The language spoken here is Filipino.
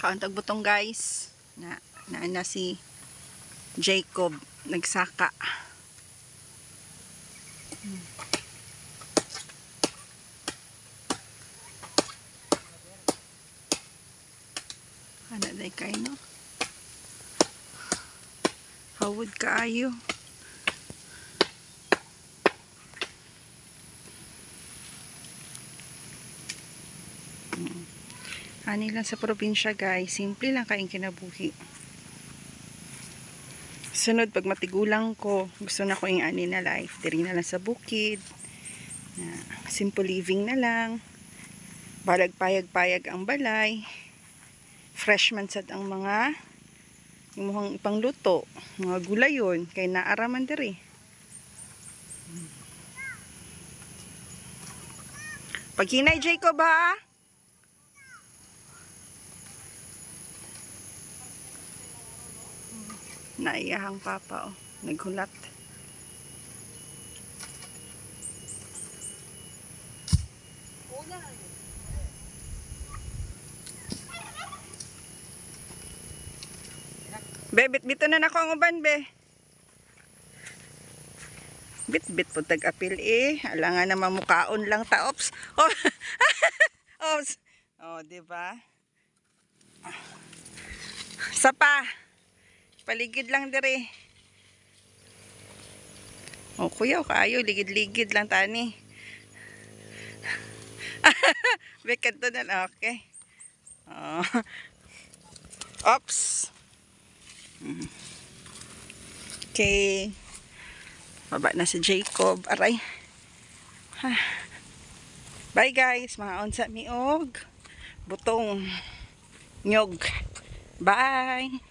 Kauntag butong guys. Na si Jacob nagsaka. Ano day kayo no? Hawod kaayo. Ani lang sa probinsya guys, simple lang kaing kinabuhi. Sunod pag matigulang ko, gusto na ko yung ani na life, diri na lang sa bukid. Simple living na lang. Balag payag-payag ang balay. Fresh man sad ang mga imuhang ipangluto, mga gulayon kay naaraman diri. Paghinay Jacob ha. Naiyahang papa, oh. Naghulat. Be, bit-bito na nako ang uban, be. Bit-bit po tag-apil eh. Alangan na mamukaon lang ta. Ops. Oh. Ops. Oh, diba? Sapa. Paligid lang dire. Oh, kuya, kayo ligid-ligid lang tani. Bekad to na, okay. Oh. Ops. Okay. Baba na si Jacob. Aray. Bye guys. Mga unsa miog. Butong. Nyog. Bye.